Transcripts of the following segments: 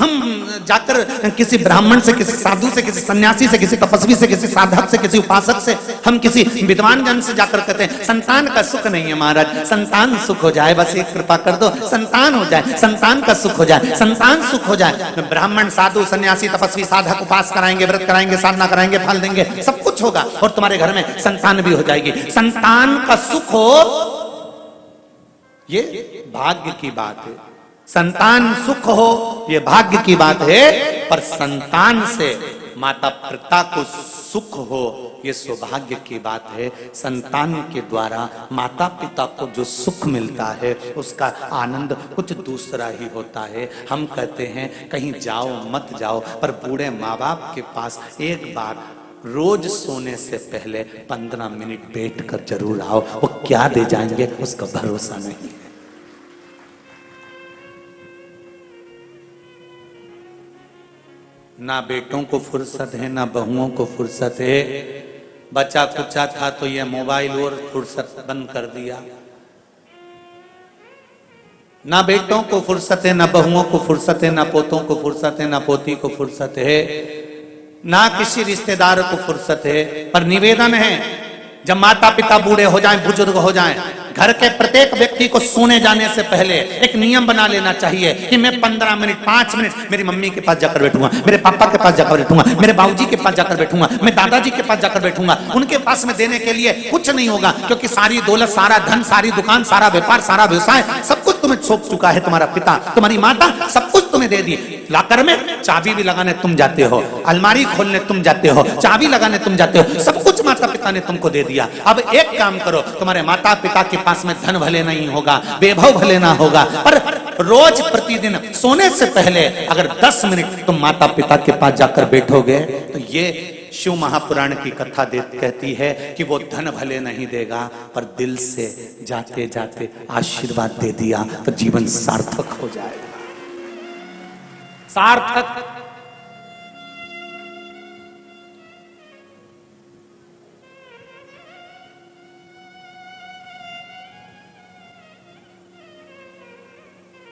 हम जाकर किसी ब्राह्मण से, किसी साधु से, किसी सन्यासी से, किसी तपस्वी से, किसी साधक से, किसी उपासक से, हम किसी विद्वान जन से जाकर कहते हैं संतान का सुख नहीं है महाराज, संतान सुख हो जाए, बस एक कृपा कर दो, संतान हो जाए, संतान का सुख हो जाए, संतान सुख हो जाए। ब्राह्मण, साधु, सन्यासी, तपस्वी, साधक उपास कराएंगे, व्रत कराएंगे, साधना कराएंगे, फल देंगे, सब कुछ होगा और तुम्हारे घर में संतान भी हो जाएगी। संतान का सुख हो, ये भाग्य की बात है। संतान सुख हो ये भाग्य की बात है, पर संतान से माता पिता को सुख हो ये सौभाग्य की बात है। संतान के द्वारा माता पिता को जो सुख मिलता है उसका आनंद कुछ दूसरा ही होता है। हम कहते हैं कहीं जाओ मत जाओ, पर बूढ़े माँ बाप के पास एक बार रोज सोने से पहले 15 मिनट बैठ कर जरूर आओ। वो क्या दे जाएंगे उसका भरोसा नहीं है। ना बेटों को फुर्सत है, ना बहुओं को फुर्सत है। बच्चा कुचा था तो ये मोबाइल और फुर्सत बंद कर दिया। ना बेटों को फुर्सत है, ना बहुओं को फुर्सत है, ना पोतों को फुर्सत है, ना पोती को फुर्सत है, ना किसी रिश्तेदार को फुर्सत है। पर निवेदन है, जब माता पिता बूढ़े हो जाएं, बुजुर्ग हो जाएं, घर के प्रत्येक व्यक्ति को सोने जाने से पहले एक नियम बना लेना चाहिए कि मैं 15 मिनट 5 मिनट मेरी मम्मी के पास जाकर बैठूंगा, मेरे पापा के पास जाकर बैठूंगा, मेरे बाबूजी के पास जाकर बैठूंगा, मैं दादाजी के पास जाकर बैठूंगा। उनके पास में देने के लिए कुछ नहीं होगा, क्योंकि सारी दौलत, सारा धन, सारी दुकान, सारा व्यापार, सारा व्यवसाय, सब कुछ तुम्हें सौंप चुका है तुम्हारा पिता, तुम्हारी माता, सब कुछ तुम्हें दे दी। लाकर में चाबी भी लगाने तुम जाते हो, अलमारी खोलने तुम जाते हो, चाबी लगाने तुम जाते हो, सब कुछ माता पिता ने तुमको दे दिया। अब एक काम करो, तुम्हारे माता पिता के पास में धन भले नहीं होगा, वैभव भले ना होगा, पर रोज प्रतिदिन सोने से पहले अगर 10 मिनट तुम माता पिता के पास जाकर बैठोगे तो ये शिव महापुराण की कथा कहती है कि वो धन भले नहीं देगा, पर दिल से जाते जाते आशीर्वाद दे दिया तो जीवन सार्थक हो जाएगा। सार्थक।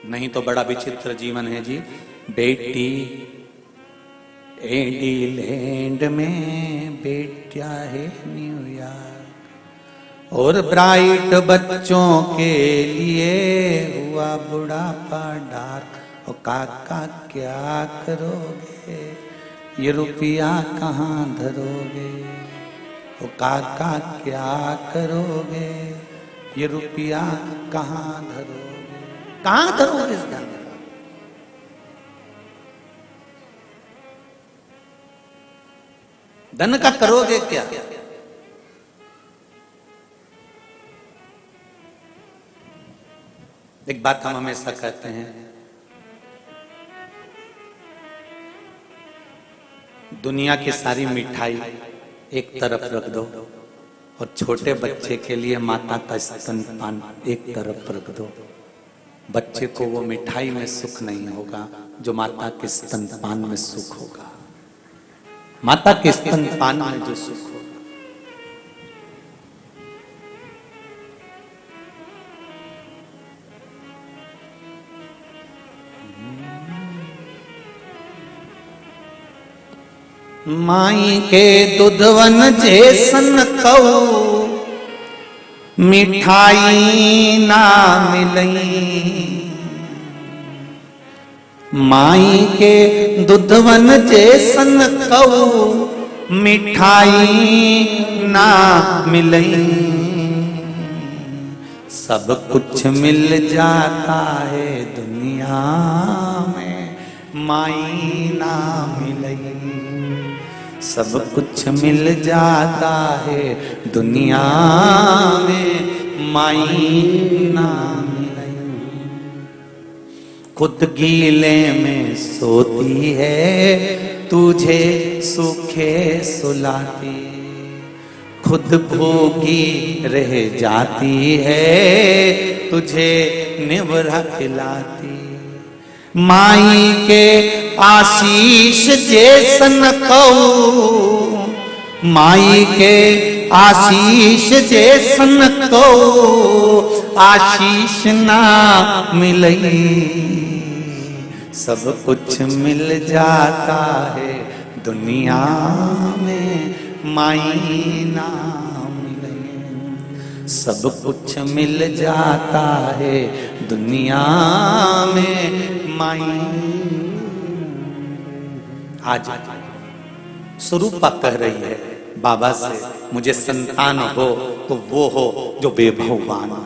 नहीं तो बड़ा विचित्र जीवन है जी। बेटी एडीलैंड में, बेटिया है न्यूयॉर्क, और ब्राइट बच्चों के लिए हुआ बुढ़ापा डार्क। ओ काका क्या करोगे, ये रुपया कहाँ धरोगे? ओ काका क्या करोगे, ये रुपया कहाँ धरोगे? कहाँ धरोगे इस धन? धन का करोगे क्या? एक बात हम हमेशा कहते हैं, दुनिया की सारी मिठाई एक तरफ रख दो और छोटे बच्चे के लिए माता का स्तनपान एक तरफ रख दो। बच्चे को वो मिठाई में सुख नहीं होगा जो माता के स्तनपान में सुख होगा। माता के स्तनपान में जो सुख होगा। माई के दुधवन जैसन कऊ मिठाई ना मिलई, माई के दुधवन जैसन कऊ मिठाई ना मिलई। सब कुछ मिल जाता है दुनिया में, माई ना मिलई। सब कुछ मिल जाता है दुनिया में, माई ना मिलई। खुद गीले में सोती है, तुझे सूखे सुलाती, खुद भूखी रह जाती है, तुझे निवरा खिलाती। माई के आशीष जैसन कऊ, माई के आशीष जैसन कऊ आशीष ना मिलई। सब कुछ मिल जाता है दुनिया में, माई ना मिले। सब कुछ मिल जाता है दुनिया में, माई। आज स्वरूपा कह रही है बाबा से, मुझे संतान हो तो वो हो जो बेभगवान हो।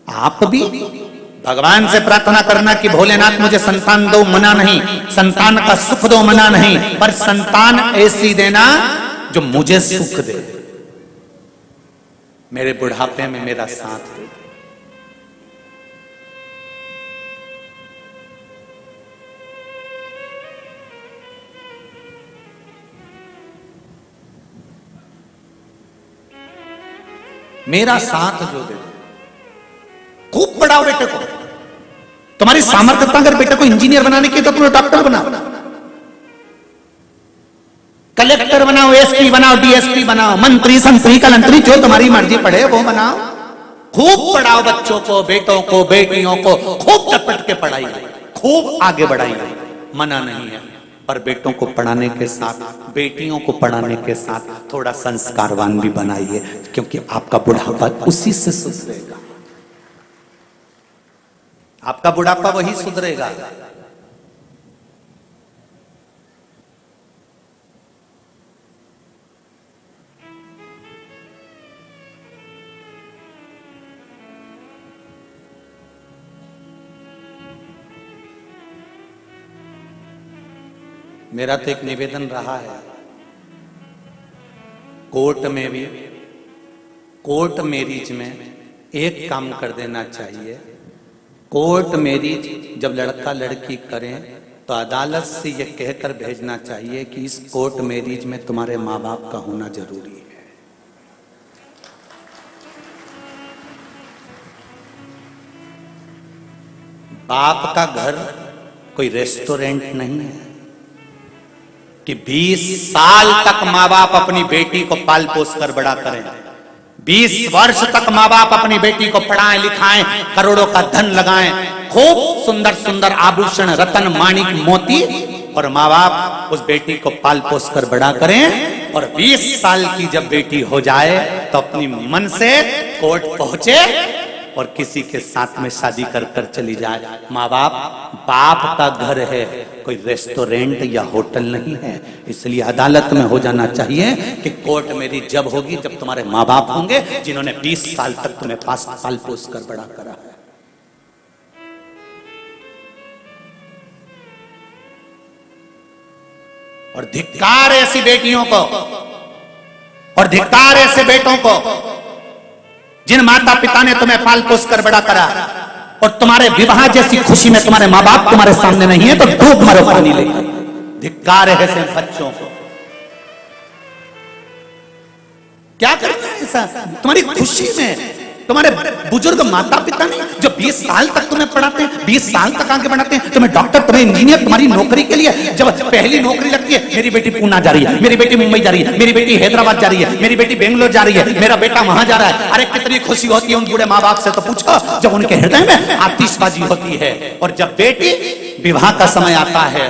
आप भी भगवान से प्रार्थना करना कि भोलेनाथ मुझे संतान दो, मना नहीं, संतान का सुख दो, मना नहीं, पर संतान ऐसी देना जो मुझे सुख दे, मेरे बुढ़ापे में मेरा साथ दे। मेरा साथ जो दे, खूब पढ़ाओ बेटे को। तुम्हारी सामर्थ्यता अगर बेटे को इंजीनियर बनाने की तो तुम्हें डॉक्टर बनाओ, कलेक्टर बनाओ, एसपी बनाओ, डीएसपी बनाओ, मंत्री संतरी कलंतरी, जो तुम्हारी मर्जी पढ़े वो बनाओ। खूब पढ़ाओ बच्चों को, बेटों को, बेटियों को, खूब टपट के पढ़ाइए, खूब आगे बढ़ाइए, मना नहीं है। पर बेटों को पढ़ाने के साथ, बेटियों को पढ़ाने के साथ थोड़ा संस्कारवान भी बनाइए, क्योंकि आपका बुढ़ापा उसी से सुधरेगा। आपका बुढ़ापा वही सुधरेगा। मेरा तो एक निवेदन रहा है, कोर्ट में भी, कोर्ट मैरिज में एक काम कर देना चाहिए। कोर्ट मैरिज जब लड़का लड़की करें तो अदालत से यह कहकर भेजना चाहिए कि इस कोर्ट मैरिज में तुम्हारे माँ बाप का होना जरूरी है। बाप का घर कोई रेस्टोरेंट नहीं है कि 20 साल तक माँ बाप अपनी बेटी को पाल पोस कर बड़ा करें, 20 वर्ष तक माँ बाप अपनी बेटी को पढ़ाएं लिखाएं, करोड़ों का धन लगाएं, खूब सुंदर सुंदर आभूषण, रतन, माणिक, मोती, और माँ बाप उस बेटी को पाल पोस कर बड़ा करें। और 20 साल की जब बेटी हो जाए तो अपनी मन से कोर्ट पहुंचे और किसी के साथ में शादी कर कर चली जाए। माँ बाप, बाप का घर है, कोई रेस्टोरेंट या होटल नहीं है। इसलिए अदालत में हो जाना चाहिए कि कोर्ट मेरी जब होगी जब तुम्हारे माँ बाप होंगे जिन्होंने 20 साल तक तुम्हें पाल पोस कर बड़ा करा है। और धिक्कार ऐसी बेटियों को और धिक्कार ऐसे बेटों को जिन माता पिता ने तुम्हें पाल पोस कर बड़ा करा, और तुम्हारे विवाह जैसी खुशी में तुम्हारे माँ बाप तुम्हारे सामने नहीं है तो डूब मरो पानी लेकर। धिक्कार है ऐसे बच्चों को। क्या करना है ऐसा? तुम्हारी खुशी में तुम्हारे बुजुर्ग माता पिता नहीं जो 20 साल तक तुम्हें पढ़ाते हैं, 20 साल तक आगे बढ़ाते हैं, तुम्हें डॉक्टर, तुम्हें इंजीनियर, तुम्हारी नौकरी के लिए जब पहली नौकरी लगती है, मेरी बेटी पूना जा रही है, मेरी बेटी मुंबई जा रही है, मेरी बेटी हैदराबाद जा रही है, मेरी बेटी बेंगलोर जा रही है, मेरा बेटा वहां जा रहा है, अरे कितनी खुशी होती है उन बूढ़े माँ बाप से तो पूछो, जब उनके हृदय में आतिशबाजी होती है। और जब बेटी विवाह का समय आता है,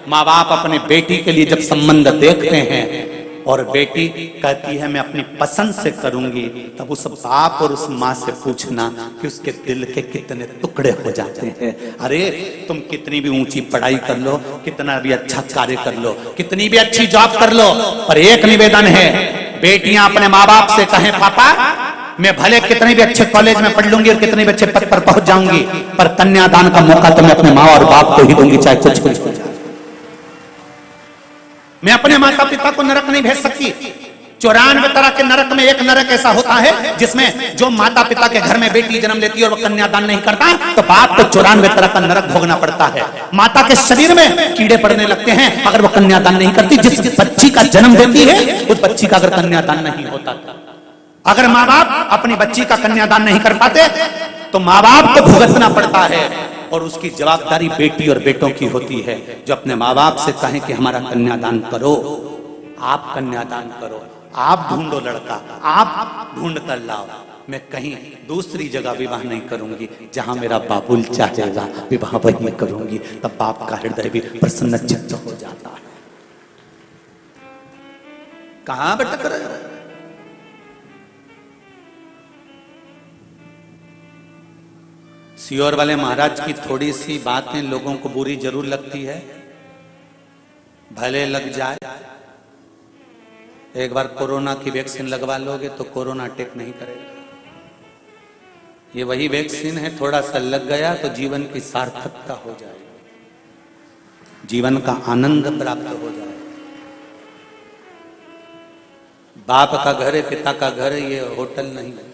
माँ बाप अपने बेटी के लिए जब संबंध देखते हैं और बेटी कहती है मैं अपनी पसंद से करूंगी, तब उस बाप और उस माँ से पूछना कि उसके दिल के कितने टुकड़े हो जाते हैं। अरे तुम कितनी भी ऊंची पढ़ाई कर लो, कितना भी अच्छा कार्य कर लो, कितनी भी अच्छी जॉब कर लो, पर एक निवेदन है, बेटियां अपने माँ बाप से कहें पापा मैं भले कितने भी अच्छे कॉलेज में पढ़ लूंगी और कितने भी अच्छे पद पर पहुंच जाऊंगी, पर कन्यादान का मौका तो मैं अपने माँ और बाप को ही दूंगी, चाहे कुछ कुछ हो जाए। मैं अपने माता पिता को नरक नहीं भेज सकती। 94 तरह के नरक में एक नरक ऐसा होता है जिसमें जो माता पिता के घर में बेटी जन्म लेती है और वो कन्यादान नहीं करता तो बाप को 94 तरह का नरक भोगना पड़ता है। माता के शरीर में कीड़े पड़ने लगते हैं अगर वो कन्यादान नहीं करती। जिस बच्ची का जन्म देती है उस बच्ची का अगर कन्यादान नहीं होता, अगर माँ बाप अपनी बच्ची का कन्यादान नहीं कर पाते तो माँ बाप को भुगतना पड़ता है और उसकी जवाबदारी बेटी और बेटों की होती है जो अपने माँ बाप से कहें कि हमारा कन्यादान करो, आप कन्यादान करो, आप ढूंढो लड़का, आप ढूंढ कर लाओ। मैं कहीं दूसरी जगह विवाह नहीं करूंगी, जहां मेरा बाबुल चाहेगा विवाह वहीं करूंगी। तब बाप का हृदय भी प्रसन्न चित्त हो जाता है। कहां भटक रहे हो? सियोर वाले महाराज की थोड़ी सी बातें लोगों को बुरी जरूर लगती है, भले लग जाए। एक बार कोरोना की वैक्सीन लगवा लोगे तो कोरोना अटैक नहीं करेगा। ये वही वैक्सीन है, थोड़ा सा लग गया तो जीवन की सार्थकता हो जाएगी, जीवन का आनंद प्राप्त हो जाएगा। बाप का घर है, पिता का घर है, ये होटल नहीं है।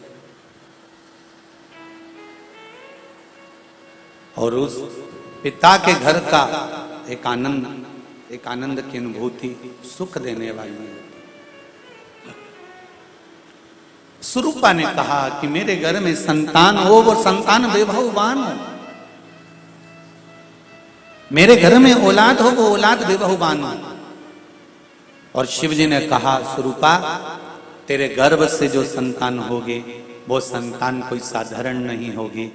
और उस पिता के घर का एक आनंद की अनुभूति सुख देने वाली है। स्वरूपा ने कहा कि मेरे घर में संतान हो, वो संतान वैभववान हो। मेरे घर में औलाद हो, वो औलाद वैभववान हो। और शिव जी ने कहा, स्वरूपा तेरे गर्भ से जो संतान होगी वो संतान कोई साधारण नहीं होगी।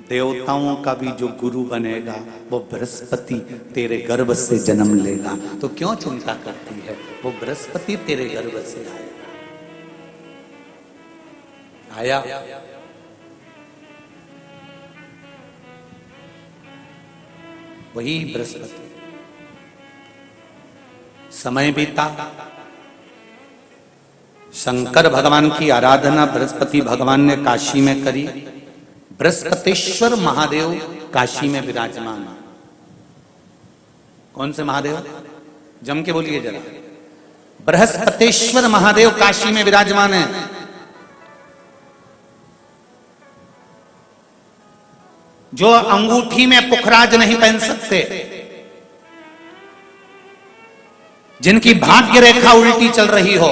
देवताओं का भी जो गुरु बनेगा वो बृहस्पति तेरे गर्भ से जन्म लेगा। तो क्यों चिंता करती है? वो बृहस्पति तेरे गर्भ से आया। वही बृहस्पति। समय बीता, शंकर भगवान की आराधना बृहस्पति भगवान ने काशी में करी। बृहस्पतेश्वर महादेव काशी में विराजमान। कौन से महादेव? जम के बोलिए जरा। बृहस्पतेश्वर महादेव काशी में विराजमान है। जो अंगूठी में पुखराज नहीं पहन सकते, जिनकी भाग्य रेखा उल्टी चल रही हो,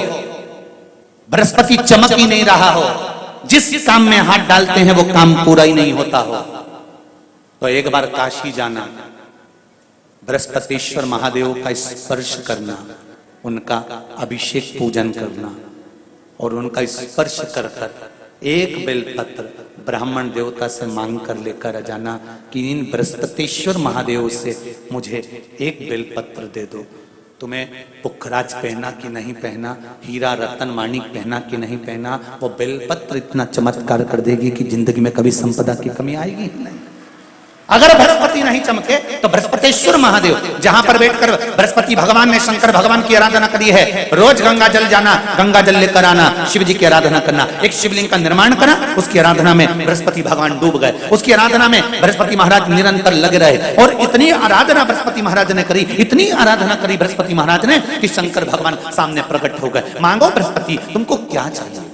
बृहस्पति चमक ही नहीं रहा हो, जिस काम में हाथ डालते हैं वो काम पूरा ही नहीं होता हो, तो एक बार काशी जाना, बृहस्पतिश्वर महादेव का स्पर्श करना, उनका अभिषेक पूजन करना और उनका स्पर्श कर एक बेलपत्र ब्राह्मण देवता से मांग कर लेकर जाना कि इन बृहस्पतिश्वर महादेव से मुझे एक बेलपत्र दे दो। तुम्हें पुखराज पहना कि नहीं पहना, हीरा रतन माणिक पहना कि नहीं पहना, वो बेलपत्र इतना चमत्कार कर देगी कि जिंदगी में कभी संपदा की कमी आएगी ही नहीं। अगर बृहस्पति नहीं चमके तो बृहस्पतिश्वर महादेव, जहां पर बैठकर बृहस्पति भगवान ने शंकर भगवान की आराधना करी है, रोज गंगा जल जाना, गंगा जल लेकर आना, शिव जी की आराधना करना। एक शिवलिंग का निर्माण करा, उसकी आराधना में बृहस्पति भगवान डूब गए, उसकी आराधना में बृहस्पति महाराज निरंतर लगे रहे। और इतनी आराधना बृहस्पति महाराज ने करी, इतनी आराधना करी बृहस्पति महाराज ने कि शंकर भगवान सामने प्रकट हो गए। मांगो बृहस्पति, तुमको क्या चाहिए?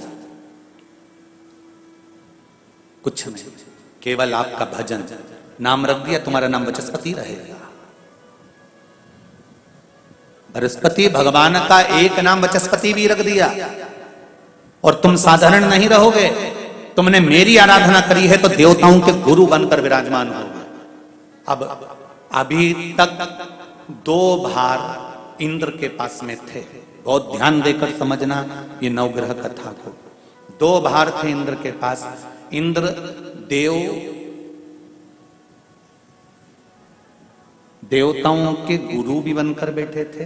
कुछ नहीं, केवल आपका भजन। नाम रख दिया, तुम्हारा नाम बृहस्पति रहेगा। बृहस्पति भगवान का एक नाम बृहस्पति भी रख दिया और तुम साधारण नहीं रहोगे। तुमने मेरी आराधना करी है तो देवताओं के गुरु बनकर विराजमान होगे। अब अभी तक 2 भार इंद्र के पास में थे। बहुत ध्यान देकर समझना ये नवग्रह कथा को। 2 भार थे इंद्र के पास। इंद्र देवताओं के गुरु भी बनकर बैठे थे,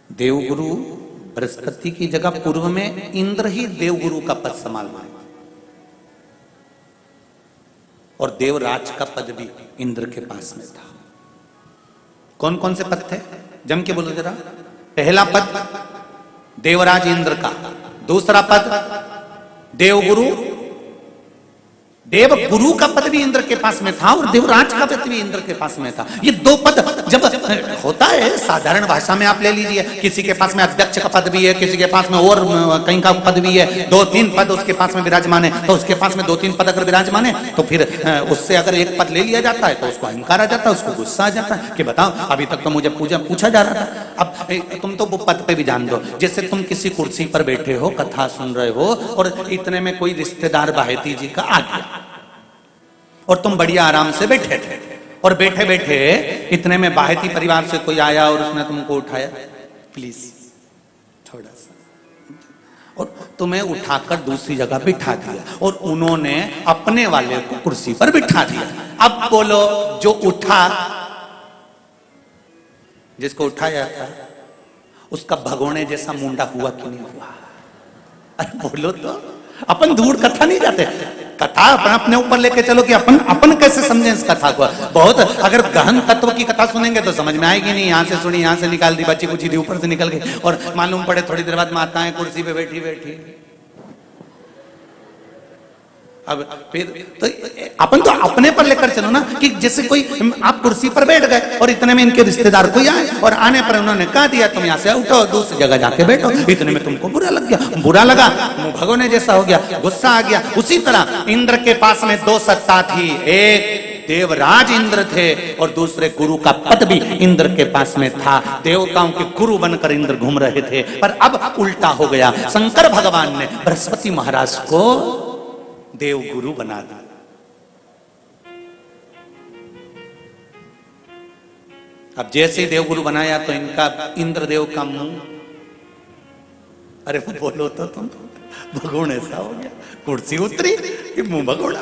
देवगुरु बृहस्पति की जगह पूर्व में इंद्र ही देवगुरु का पद संभाल रहे थे और देवराज का पद भी इंद्र के पास में था। कौन कौन से पद थे? जम के बोलो जरा। पहला पद देवराज इंद्र का, दूसरा पद देवगुरु, देव गुरु का पद भी इंद्र के पास में था और देवराज का पद भी इंद्र के पास में था। ये 2 पद जब होता है साधारण भाषा में आप ले लीजिए, किसी के पास में अध्यक्ष का पद भी है, किसी के पास में और कहीं का पद भी है, 2-3 पद उसके पास में विराजमान है, तो उसके पास में 2-3 पद अगर विराजमान है तो फिर उससे अगर एक पद ले लिया जाता है तो उसको अहंकार आ जाता है, उसको गुस्सा आ जाता है कि बताओ अभी तक तो मुझे पूछा जा रहा था, अब तुम तो वो पद पे भी जान दो। जैसे तुम किसी कुर्सी पर बैठे हो, कथा सुन रहे हो और इतने में कोई रिश्तेदार बाहेती जी का आ गया और तुम बढ़िया आराम से बैठे थे और बैठे बैठे इतने में बाहेती परिवार से कोई आया और उसने तुमको उठाया, प्लीज थोड़ा सा और तुम्हें उठाकर दूसरी जगह बिठा दिया और उन्होंने अपने वाले को कुर्सी पर बिठा दिया। अब बोलो, जो उठा, जिसको उठाया था, उसका भगोने जैसा मुंडा हुआ कि नहीं हुआ? अरे बोलो तो, अपन दूर कथा नहीं जाते, कथा अपन अपने ऊपर लेके चलो कि अपन कैसे समझें इस कथा को। बहुत अगर गहन तत्व की कथा सुनेंगे तो समझ में आएगी नहीं। यहां से सुनी, यहां से निकाल दी, बच्ची कुछ थी ऊपर से निकल गई और मालूम पड़े थोड़ी देर बाद माताएं कुर्सी पे बैठी बैठी। अब फिर तो अपन तो अपने पर लेकर चलो ना, कि जैसे कोई आप कुर्सी पर बैठ गए और इतने में इनके रिश्तेदार कोई आए और आने पर उन्होंने कहा दिया तुम यहां से उठो, दूसरी जगह जाके बैठो। इतने में तुमको बुरा लग गया, बुरा लगा, मुंह भगोने जैसा हो गया, गुस्सा आ गया। उसी तरह इंद्र के पास में दो सत्ता थी, एक देवराज इंद्र थे और दूसरे गुरु का पद भी इंद्र के पास में था। देवताओं के गुरु बनकर इंद्र घूम रहे थे, पर अब उल्टा हो गया। शंकर भगवान ने बृहस्पति महाराज को देव गुरु बना दिया। अब जैसे ही देवगुरु बनाया तो इनका इंद्रदेव का मुंह, अरे बोलो तो तुम, भगोड़ ऐसा हो गया, कुर्सी उतरी कि मुंह भगोड़ा।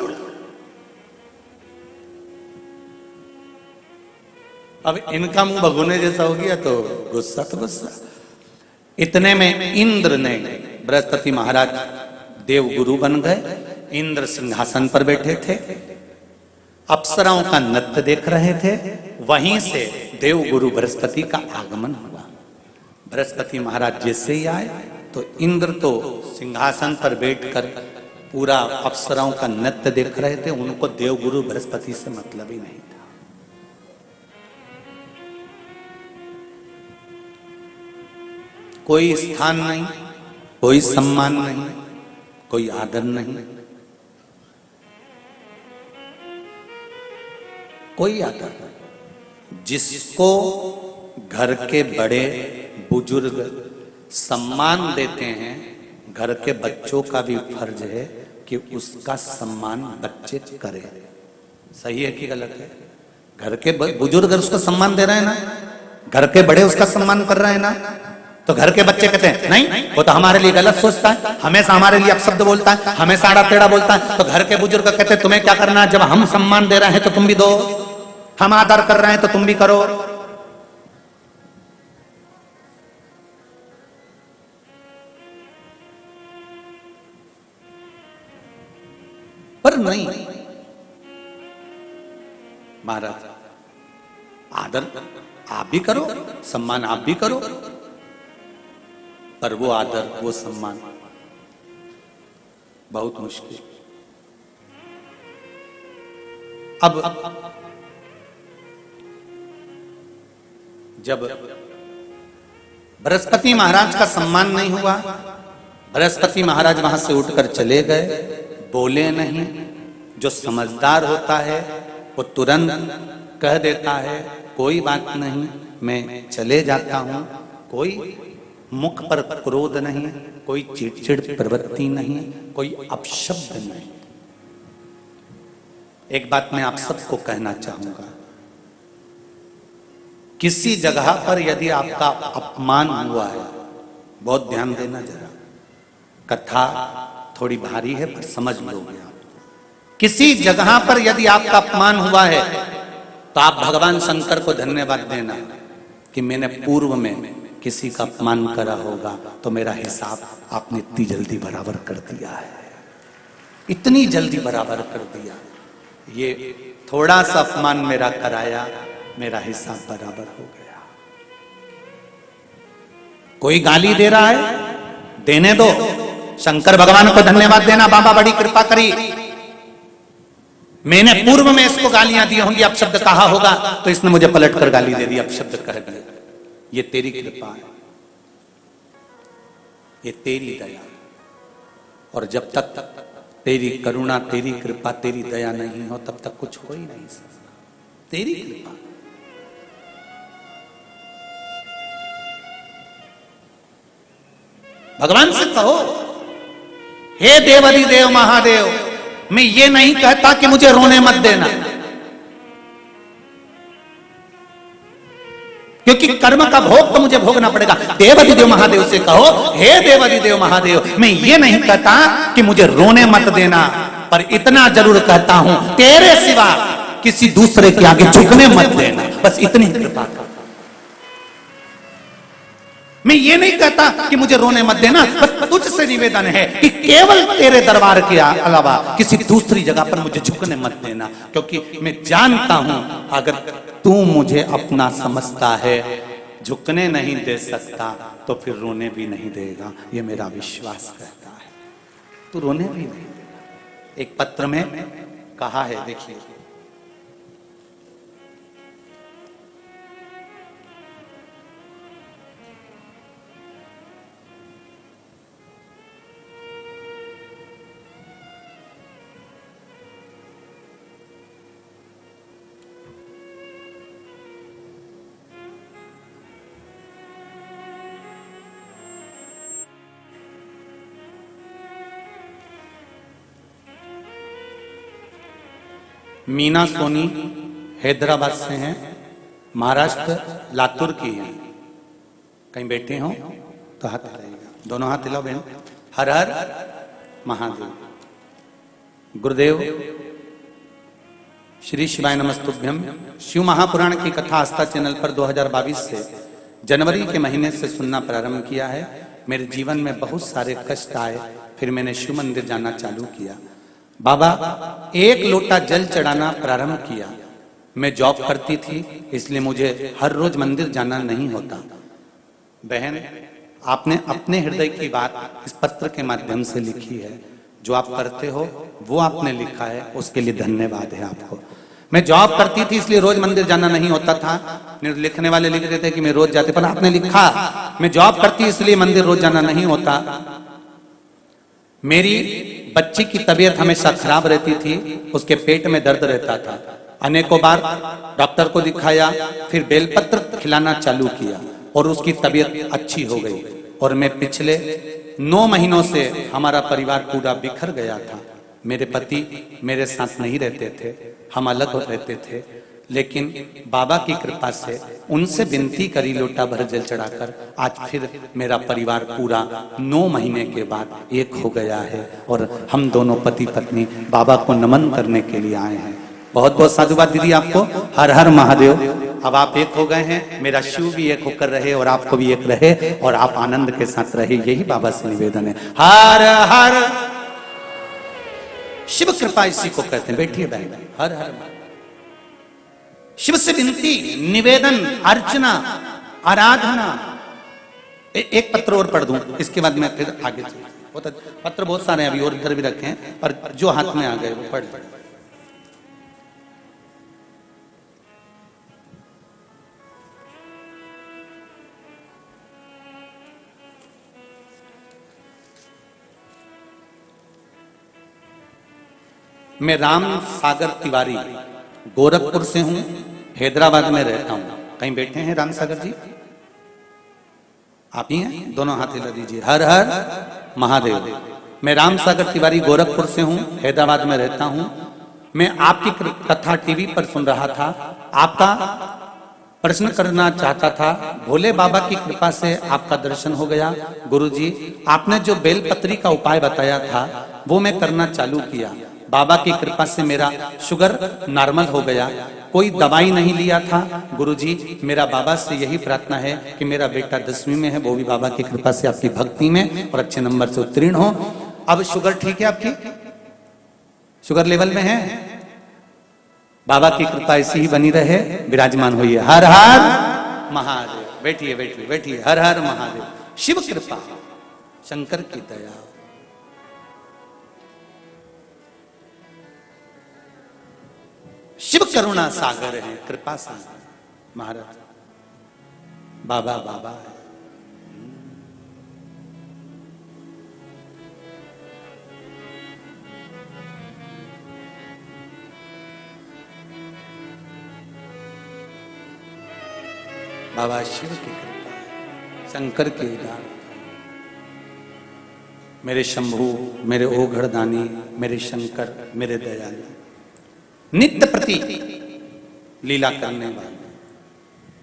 अब इनका मुंह भगोने जैसा हो गया तो गुस्सा तो गुस्सा। इतने में इंद्र ने, बृहस्पति महाराज देवगुरु बन गए। इंद्र सिंहासन पर बैठे थे, अप्सराओं का नृत्य देख रहे थे। वहीं से देवगुरु बृहस्पति का आगमन हुआ। बृहस्पति महाराज जैसे ही आए तो इंद्र तो सिंहासन पर बैठकर पूरा अप्सराओं का नृत्य देख रहे थे। उनको देवगुरु बृहस्पति से मतलब ही नहीं था। कोई स्थान नहीं, कोई सम्मान नहीं, कोई आदर नहीं, कोई आदर नहीं। जिसको घर के बड़े बुजुर्ग सम्मान देते हैं, घर के बच्चों का भी फर्ज है कि उसका सम्मान बच्चे करें। सही है कि गलत है? घर के बुजुर्ग उसका सम्मान दे रहे हैं ना, घर के बड़े उसका सम्मान कर रहे हैं ना, तो घर के बच्चे कहते हैं नहीं, वो तो हमारे लिए गलत सोचता है, हमेशा हमारे लिए अपशब्द बोलता है, हमेशा आड़ा टेढ़ा बोलता है। तो घर के बुजुर्ग कहते हैं तुम्हें क्या करना है, जब हम सम्मान दे रहे हैं तो तुम भी दो, हम आदर कर रहे हैं तो तुम भी करो। पर नहीं महाराज, आदर आप भी करो, सम्मान आप भी करो, पर वो आदर, वो सम्मान बहुत मुश्किल। अब जब बृहस्पति महाराज का सम्मान नहीं हुआ, बृहस्पति महाराज वहां से उठकर चले गए, बोले नहीं। जो समझदार होता है वो तुरंत कह देता है कोई बात नहीं, मैं चले जाता हूं। कोई मुख पर क्रोध नहीं, कोई चिड़चिड़ प्रवृत्ति नहीं, कोई अपशब्द नहीं। एक बात मैं आप सबको कहना चाहूंगा, किसी जगह पर यदि आपका अपमान हुआ है, बहुत ध्यान देना जरा, कथा थोड़ी भारी है पर समझ लोगे आप। किसी जगह पर यदि आपका अपमान हुआ है तो आप भगवान शंकर को धन्यवाद देना कि मैंने पूर्व में किसी का अपमान करा होगा तो मेरा हिसाब आपने इतनी जल्दी बराबर कर दिया है, इतनी जल्दी बराबर कर दिया। ये थोड़ा सा अपमान मेरा कराया, मेरा हिसाब बराबर हो गया। कोई गाली दे रहा है, देने दो, शंकर भगवान को धन्यवाद देना, बाबा बड़ी कृपा करी, मैंने पूर्व में इसको गालियां दी होंगी, अपशब्द कहा होगा तो इसने मुझे पलट कर गाली दे दी, अपशब्द कह दिया। ये तेरी कृपा है, ये तेरी दया। और जब तक तेरी करुणा, तेरी कृपा, तेरी दया नहीं हो तब तक कुछ हो ही नहीं सकता। तेरी कृपा, भगवान से कहो हे देवाधिदेव महादेव, मैं ये नहीं कहता कि मुझे रोने मत देना, क्योंकि कर्म का भोग तो मुझे भोगना पड़ेगा। देवाधिदेव महादेव से कहो, हे देवाधिदेव महादेव, मैं ये नहीं कहता कि मुझे रोने मत देना, पर इतना जरूर कहता हूं, तेरे सिवा किसी दूसरे के आगे झुकने मत देना, बस इतनी कृपा कर। मैं ये नहीं कहता कि मुझे रोने मत देना, बस तुझसे निवेदन है कि केवल तेरे दरबार के अलावा किसी दूसरी जगह पर मुझे झुकने मत देना, क्योंकि मैं जानता हूं अगर तू मुझे अपना समझता है, झुकने नहीं दे सकता, तो फिर रोने भी नहीं देगा, ये मेरा विश्वास कहता है। तू रोने भी नहीं देगा। एक पत्र में कहा है, देखिए, मीना सोनी हैदराबाद से हैं, महाराष्ट्र लातूर की हैं। कहीं बैठे हो तो हाथ हिलाइएगा, दोनों हाथ हिलाओ बहन। हर हर महादेव। गुरुदेव श्री शिवाय नमस्तुभ्यम। शिव महापुराण की कथा आस्था चैनल पर 2022 से जनवरी के महीने से सुनना प्रारंभ किया है। मेरे जीवन में बहुत सारे कष्ट आए, फिर मैंने शिव मंदिर जाना चालू किया। बाबा, एक लोटा जल चढ़ाना प्रारंभ किया। मैं जॉब करती थी, इसलिए मुझे हर रोज मंदिर जाना नहीं होता। बहन, आपने अपने हृदय की बात इस पत्र के माध्यम से लिखी है। जो आप करते हो वो आपने लिखा है, उसके लिए धन्यवाद है आपको। मैं जॉब करती थी इसलिए रोज मंदिर जाना नहीं होता था। लिखने वाले लिख रहे थे कि मैं रोज जाते, पर आपने लिखा मैं जॉब करती इसलिए मंदिर रोज जाना नहीं होता। मेरी बच्ची की तबीयत हमेशा खराब रहती थी, उसके पेट में दर्द रहता था। अनेकों बार डॉक्टर को दिखाया, फिर बेलपत्र खिलाना चालू किया और उसकी तबीयत अच्छी हो गई। और मैं पिछले 9 महीनों से हमारा परिवार पूरा बिखर गया था। मेरे पति मेरे साथ नहीं रहते थे, हम अलग रहते थे, लेकिन बाबा की कृपा से उनसे विनती करी लोटा भर जल चढ़ाकर आज फिर मेरा परिवार पूरा 9 महीने के बाद एक हो गया है और हम दोनों पति पत्नी बाबा को नमन करने के लिए आए हैं। बहुत बहुत साधुवाद दीदी आपको। हर हर महादेव। अब आप एक हो गए हैं, मेरा शिव भी एक होकर रहे और आपको भी एक रहे और आप आनंद के साथ रहे, यही बाबा से निवेदन है। हर हर शिव कृपा इसी को कहते हैं। बैठिए बहन। हर हर शिव से विनती, निवेदन, अर्चना, आराधना। एक पत्र और पढ़ दूं, इसके बाद मैं फिर आगे चलूं। पत्र बहुत सारे अभी और इधर भी रखे हैं, पर जो हाथ में आ गए वो पढ़। मैं राम सागर तिवारी गोरखपुर से हूं, हैदराबाद में रहता हूं। कहीं बैठे हैं राम सागर जी? आप ही हैं? दोनों हाथ हिला दीजिए। हर हर महादेव। मैं राम सागर तिवारी गोरखपुर से हूं, हैदराबाद में रहता हूं। मैं आपकी कथा टीवी पर सुन रहा था, आपका प्रश्न करना चाहता था। भोले बाबा की कृपा से आपका दर्शन हो गया। गुरुजी, आपने जो बेलपत्री का उपाय बताया था वो मैं करना चालू किया। बाबा की कृपा से मेरा शुगर नॉर्मल हो गया, कोई दवाई नहीं लिया था। गुरुजी, मेरा बाबा से यही प्रार्थना है कि मेरा बेटा 10वीं में है, वो भी बाबा की कृपा से आपकी भक्ति में और अच्छे नंबर से उत्तीर्ण हो। अब शुगर ठीक है आपकी? शुगर लेवल में है? बाबा की कृपा ऐसी ही बनी रहे, विराजमान होइए। हर हर महादेव। बैठिए बैठिए बैठिए। हर हर महादेव। शिव कृपा, शंकर की दया। शिव करुणा सागर है, कृपा सागर। महाराज बाबा बाबा है। बाबा शिव की कृपा है, शंकर के दान। मेरे शंभू, मेरे ओघड़दानी, मेरे शंकर, मेरे दयालु, नित्य प्रति लीला करने वाले,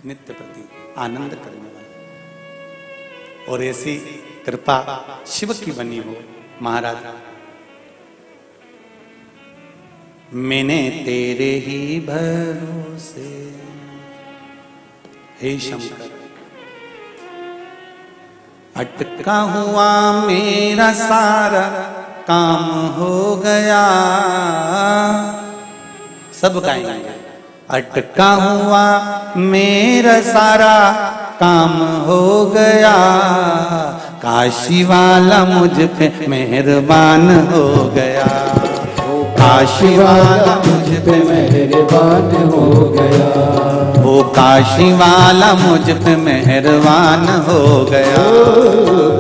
नित्य प्रति आनंद करने वाला। और ऐसी कृपा शिव की बनी हो महाराज। मैंने तेरे ही भरोसे हे शंकर, अटका हुआ मेरा सारा काम हो गया। सब गाएंगे। अटका हुआ मेरा सारा काम हो गया, काशी वाला मुझ पे मेहरबान हो गया। काशी वाला मुझ पे मेहरबान हो गया। वो काशी वाला मुझ पे मेहरबान हो गया।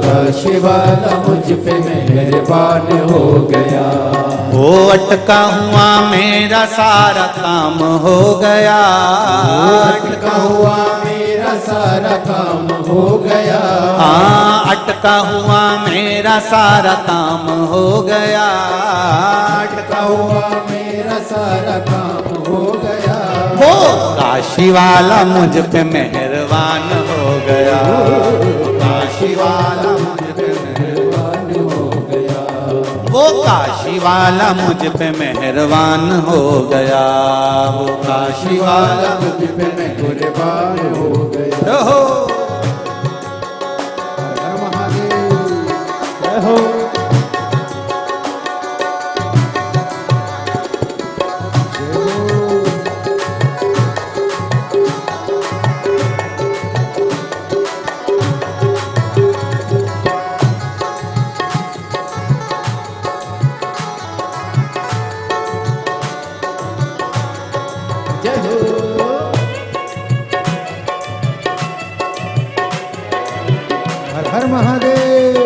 काशी वाला मुझ पे मेहरबान हो गया। वो अटका हुआ मेरा सारा काम हो गया। अटका हुआ मेरा सारा काम हो गया। हाँ, अटका हुआ मेरा सारा काम हो गया। अटका हुआ मेरा सारा काम हो गया। वो काशी वाला मुझ पे मेहरबान हो गया। काशी वाला मुझ पे मेहरबान हो गया। वो काशी वाला मुझ पे मेहरबान हो गया। वो काशी वाला मुझ पे मेहरबान हो गया। हो हर महादेव जय हो। हर महादेव।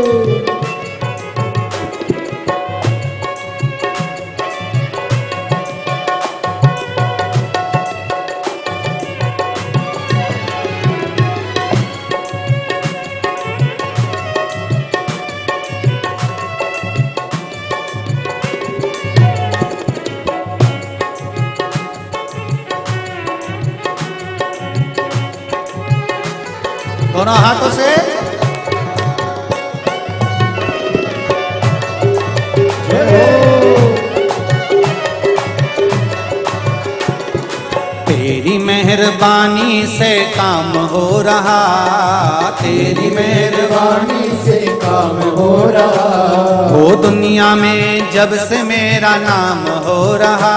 दोनों हाथों से तेरी मेहरबानी से काम हो रहा। तेरी मेहरबानी से काम हो रहा। हो दुनिया में जब से मेरा नाम हो रहा।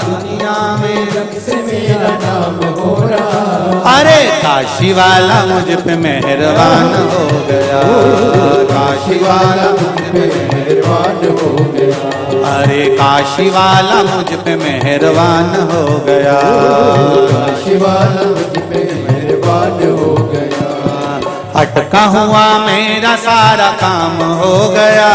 दुनिया में जब से मेरा नाम हो रहा। अरे काशी वाला मुझ पे मेहरबान हो गया। काशी वाला मुझ पे मेहरबान हो गया। अरे काशी वाला मुझ पे मेहरबान हो गया। काशी वाला मुझ पे मेहरबान हो गया। अटका हुआ मेरा सारा काम हो गया।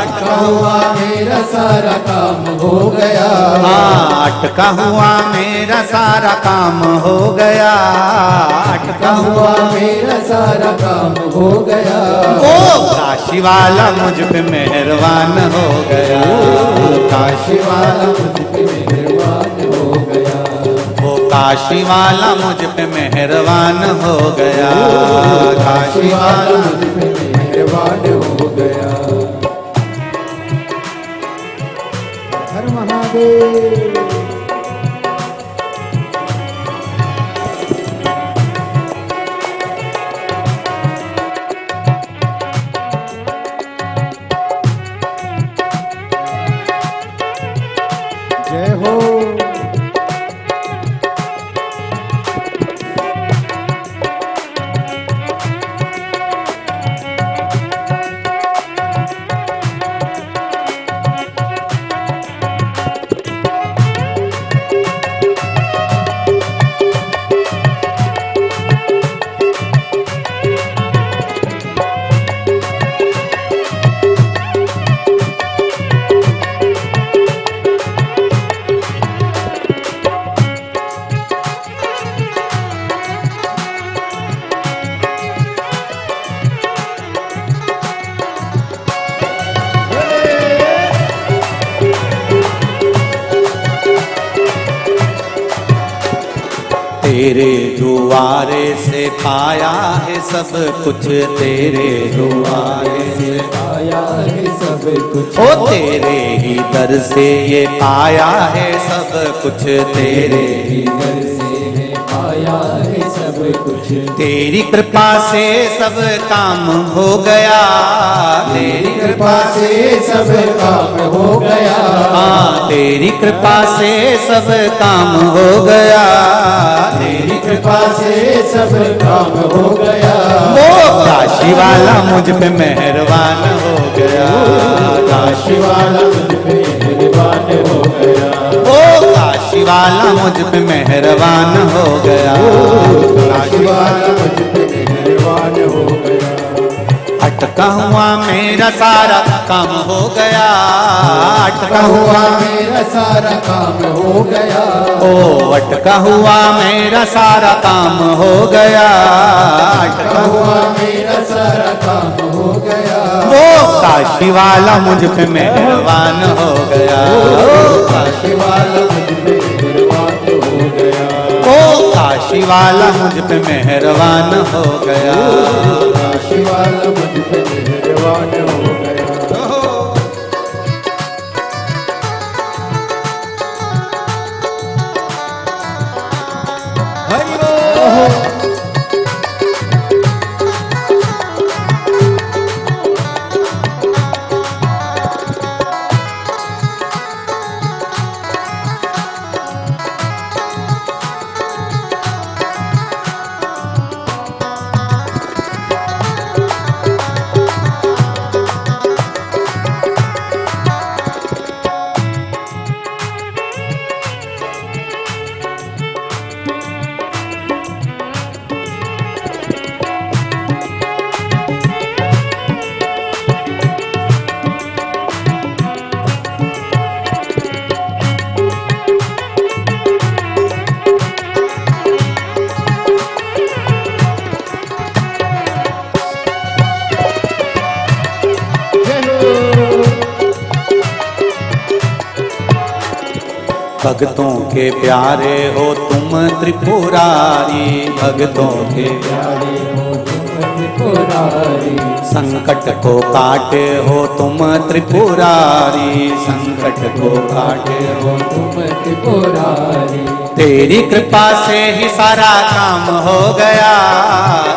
अटका हुआ मेरा सारा काम हो गया। हाँ, अटका हुआ मेरा सारा काम हो गया। अटका हुआ मेरा सारा काम हो गया। ओ काशी वाला मुझ पे मेहरबान हो गया। काशी वाला मुझ पे मेहरबान हो गया। वो काशी वाला मुझ पे मेहरबान हो गया। काशी वाला मुझ पे मेहरबान हो गया। हर महादेव। जय हो। तेरे दुआरे से पाया है सब कुछ, तेरे दुआरे से पाया है सब कुछ, ओ तेरे ही दर से ये पाया है सब कुछ, तेरे ही दर से है पाया है सब कुछ, तेरी कृपा से सब काम हो गया, तेरी कृपा से सब काम हो गया, हाँ तेरी कृपा से सब काम हो गया, तेरी कृपा से सब काम हो गया, वो काशी वाला मुझ पे मेहरबान हो गया, काशी वाला मुझ पे मेहरबान हो गया, ओ काशी वाला मुझ पे मेहरबान हो गया, काशी वाला मुझ पे मेहरबान हो गया, अटका हुआ मेरा सारा काम हो गया, अटका हुआ मेरा सारा काम हो गया, ओ अटका हुआ मेरा सारा काम हो गया, अटका हुआ मेरा सारा काम हो गया, वो काशी वाला मुझ पे मेहरबान हो गया, काशी वाला मुझ पे मेहरबान हो गया, ओ काशी वाला मुझ पे मेहरबान हो गया, काशी वाला मुझ पे मेहरबान हो गया। भक्तों के प्यारे हो तुम त्रिपुरारी, भक्तों के प्यारे हो तुम त्रिपुरारी, संकट को काटे हो तुम त्रिपुरारी, संकट को काटे हो तुम त्रिपुरारी, तेरी कृपा से ही सारा काम हो गया,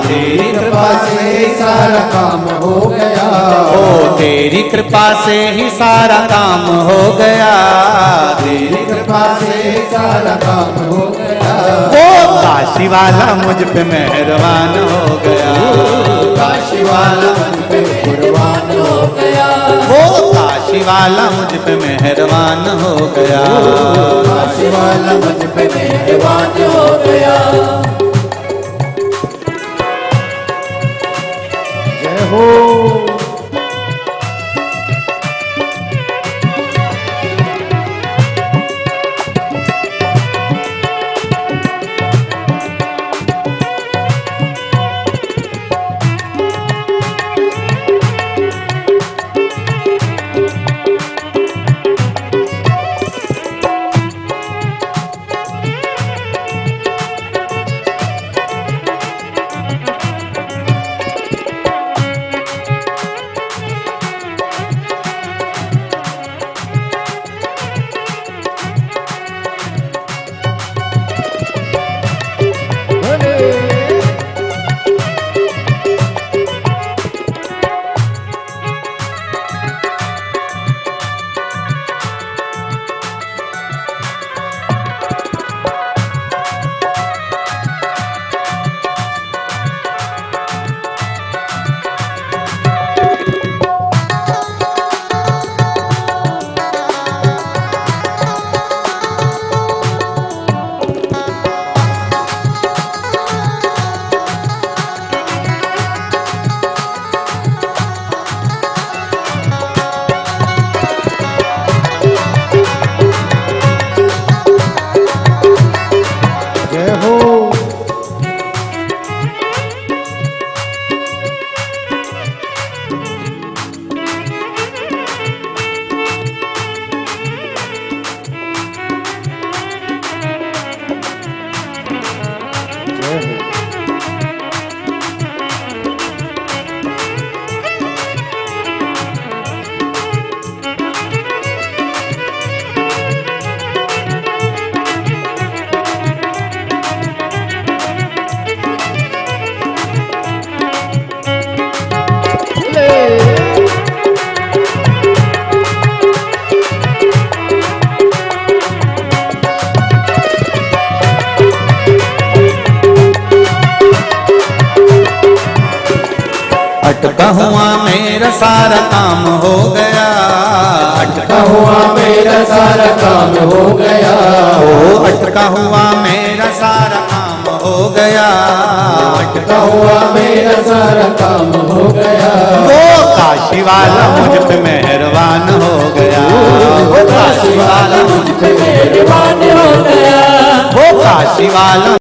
तेरी कृपा से सारा काम हो गया, ओ तेरी कृपा से ही सारा काम हो गया, तेरी कृपा से सारा काम हो गया, ओ काशी वाला मुझ पे मेहरबान हो गया, काशी वाला मुझ पे मेहरबान हो गया, ओ काशी वाला मुझ पे मेहरबान हो गया, काशी वाला मुझ पे मेहरबान हो गया। जय हो। अटका हुआ मेरा सारा काम हो गया, अटका हुआ मेरा सारा काम हो गया, ओ अटका हुआ मेरा सारा काम हो गया, अटका हुआ मेरा सारा काम हो गया। वो काशी वाला मुझ पे मेहरबान हो गया, वो काशी वाला मुझ पे मेहरबान हो गया, वो काशी वाला